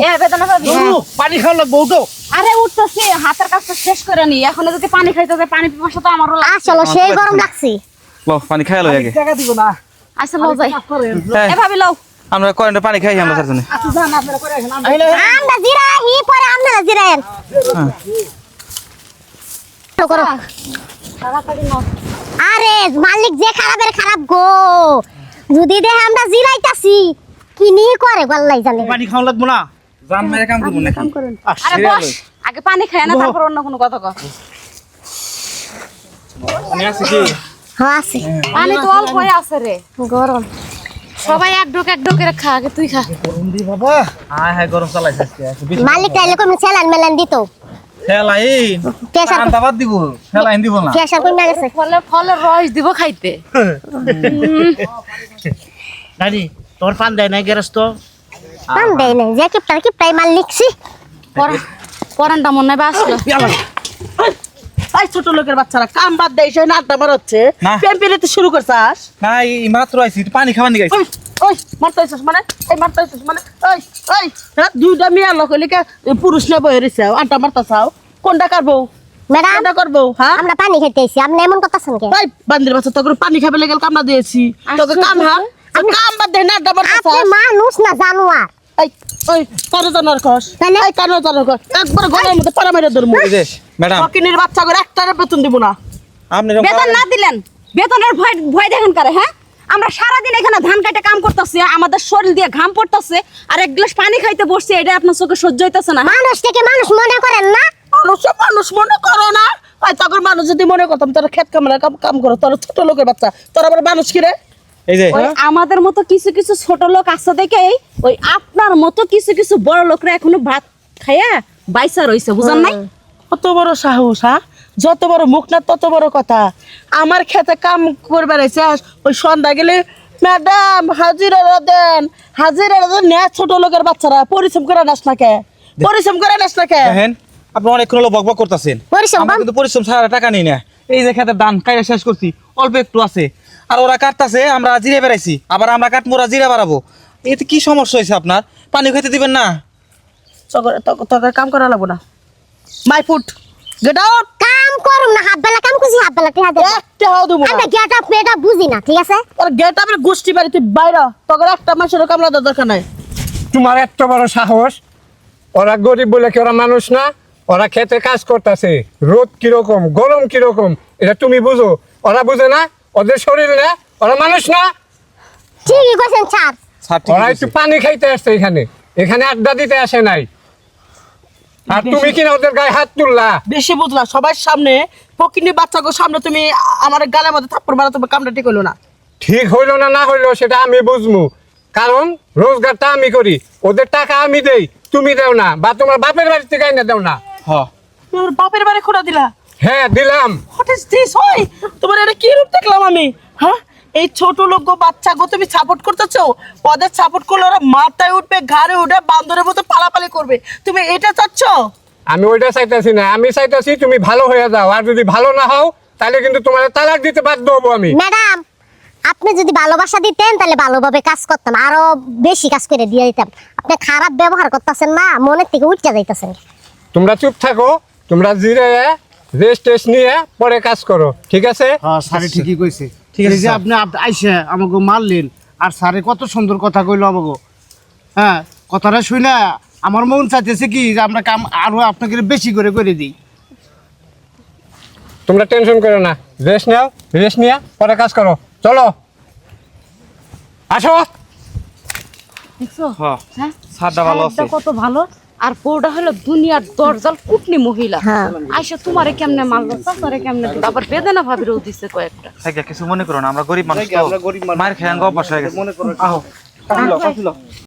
এ বেদনা পাবি পানি খাওয়া লাগবে উঠো। আরে উঠতেছি হাতের কাজটা শেষ করে নি এখন যদি পানি খাইতে যায় পানি পিপাসা তো আমারও আসলে সেই গরম লাগছে লো পানি খাই লই আগে টাকা দিব না। আচ্ছা লও যাই হ্যাঁ, এ ভাবি লও আমরা কয়টা পানি খাই আমরা চারজনে। আচ্ছা যান আপনারা করে আসেন। আমরা জিরাই পরে আপনারা জিরায়েন করো তাড়াতাড়ি নাও আরে মালিক যে খারাপের খারাপ গো যদি দেখে আমরা জিরাইতাছি কি নিয়ে করে গল্লাই জানে পানি খাওয়া লাগবে না। জান মেরে কাম করব না কাম। আরে বস আগে পানি খায় না তারপর অন্য কোনো কথা কও পানি আছে কি? হ্যাঁ আছে পানি তো অল্পই আছে রে গরম সবাই এক ঢোক করে খা আগে তুই খা গরম দি বাবা। হায় হায় গরম চালাইছে আজকে। মালিক তাইলে কম ছেলান মেলান দিত ফেলাইন কেসার আন্দাবাদ দিব, ফেলাইন দিব না। কেসার কই না গেছে ফলে ফলে রস দিব খাইতে দাদি তোর পান দেয় না গ্যারেজ তো। পান দেয় না যে কিপটাই মাল লিখছি পরানটা মনে হয় বাসলো এই ছোট লোকের বাচ্চারা কাম বাদ দেয় সেই নাটটা মারছে। না। প্রেম পেরিতে শুরু করছাস। না এই মাত্র আইছি পানি খাবার নিয়ে গাইছি। ওই ওই মারতাইছস মানে এই মারতাইছস মানে ওই ওই হ্যাঁ দুইটা মিয়া লোক লিখে পুরুষ না বই রইছে আটা মারতাছাও কোনটা করবো ম্যাডাম কোনটা করবো হ্যাঁ আমরা পানি খেতে আইছি আপনি এমন কথাছেন কে ভাই বান্দির বাচ্চা তোকে পানি খাবে লেগে কামনা দিয়েছি তোকে কাম হা কাম বাদ দে না ডাবর আপনি মানুষ না জানোয়ার এই ওই কানো জানার কস তাহলে? এই কানো জানার কস একবার ঘরের মধ্যে পারা মেরে ধরমু এই যে ম্যাডাম ফকিনের বাচ্চা করে একটারে বেতন দিব না আপনি বেতন না দিলেন বেতনের ভয় ভয় দেখেন করে হ্যাঁ আমরা সারাদিন এখানে ধান কাটে কাম করতেছি আমাদের শরীর দিয়ে ঘাম পড়তেছে আর এক গ্লাস পানি খাইতে বসছি এটা আপনার চোখে সহ্য হইতেছে না মানুষ থেকে মানুষ মনে করেন না মানুষ মনে করো না ওই তখন মানুষ যদি মনে করতাম তোরা খেত কামরা কাম করো তোরা ছোট লোকের বাচ্চা তোরা আবার মানুষ কি রে এই যে ওই আমাদের মতো কিছু কিছু ছোট লোক আছে দেখেই ওই আপনার মতো কিছু কিছু বড় লোকরা এখনো ভাত খাইয়া বাইসা রইছে বুঝেন নাই কত বড় সাহস হ্যাঁ যত বড় মুখ না তত বড় কথা আমার খেতে কাম করবে আইছাস ওই সন্ধ্যা গেলে ম্যাডাম হাজিরা দেন না ছোট লোকের বাচ্চারা পরিশ্রম করে নাস না কে পরিশ্রম করে নাস না কে দেখেন আপনি অনেকক্ষণ হলো বকবক করতেছেন। পরিশ্রম আমরা কিন্তু পরিশ্রম ছাড়া টাকা নেই না। এই যে খেতে ধান কাইরা শেষ করছি অল্প একটু আছে আর ওরা কাটতাছে আমরা জিরে বেড়াইছি আবার আমরা কাটমু ওরা জিরে বাড়াবো। এতে কি সমস্যা হয়েছে আপনার? পানি খেতে দিবেন না? তোকে কাম করা লাগবো না মাই ফুট গেট আউট কাম করুম না হাত বেলা কাম করছি হাত বেলা টিহা দেব একটা হাও দেবো আমরা গেট আপ মেটা বুঝি না ঠিক আছে আর গেট আপের গোষ্ঠী বাড়িতে বাইরে তোকে একটা মাসের কামলা দেওয়ার দরকার নাই তোমার এত বড় সাহস ওরা গরিব বলে কি ওরা মানুষ না ওরা খেতে কাজ করতেছে রোদ কিরকম গরম কিরকম এটা তুমি বুঝো ওরা বুঝে না ওদের শরীর না ওরা মানুষ না ঠিকই কইছেন স্যার স্যার ঠিক ওরা আছে। একটু পানি খাইতে আসছে এখানে আড্ডা দিতে আসে নাই আর তুমি কিনা ওদের গায়ে হাত তুললা বেশি বুঝলা সবার সামনে ফকিনি বাচ্চাকে সামনে তুমি আমার গালের মধ্যে থাপ্পড় মারা তোমার কামটা ঠিক হইলো না ঠিক হইলো না হইলো সেটা আমি বুঝবো কারণ রোজগারটা আমি করি ওদের টাকা আমি দেই তুমি দেও না বা তোমার বাপের বাড়ি থেকে না দেও না হ্যাঁ তোমার বাপের বাড়ি খোলা দিলা হ্যাঁ দিলাম হোয়াট ইজ দিস ওই তোমার এটা কি রূপ দেখলাম আমি হ্যাঁ এই ছোট লোক বাচ্চা গো তুমি সাপোর্ট করতেছো ওদের সাপোর্ট করলে ওরা মাথায় উঠবে ঘাড়ে উঠে বান্দরের মতো পালাপালি করবে তুমি এটা চাচ্ছ আমি ওইটা চাইতেছি না আমি চাইতেছি তুমি ভালো হয়ে যাও আর যদি ভালো না হও তাহলে কিন্তু তোমার তালাক দিতে বাধ্য হবো আমি ম্যাডাম আপনি যদি ভালোবাসা দিতেন তাহলে ভালোভাবে কাজ করতাম আরো বেশি কাজ করে দিয়ে দিতাম আপনি খারাপ ব্যবহার করতেছেন না মনের থেকে উঠতে যাইতেছেন তোমরা চুপ থাকো তোমরা জিরে রেস্ট টেস্ট নিয়ে পরে কাজ করো ঠিক আছে হ্যাঁ স্যারে ঠিকই কইছে ঠিক আছে, এই যে স্যার। আপনি আইসে আমাকে মারলেন আর স্যারে কত সুন্দর কথা কইলো আমাকে হ্যাঁ কথাটা শুনে আমার মন চাইতেছে কি যে আমরা কাম আরো আপনাকে বেশি করে দিই তোমরা টেনশন করো না রেস্ট নাও রেস্ট নিয়ে পরে কাজ করো চলো আসো দেখছো হ্যাঁ হ্যাঁ স্যারটা ভালো আছে। সাহেবটা কত ভালো আর বউটা হলো দুনিয়ার দরজাল কুটনি মহিলা হ্যাঁ। আইসা তোমারে কেমনে মারলো চাচারে কেমনে দিল আবার বেদনা ভাবিরও দিছে কয়েকটা থাক কিছু মনে করো না আমরা গরিব মানুষ আমরা গরিব মানুষ। মার খেয়ে অভ্যাস হয়ে গেছে। মনে করো আহো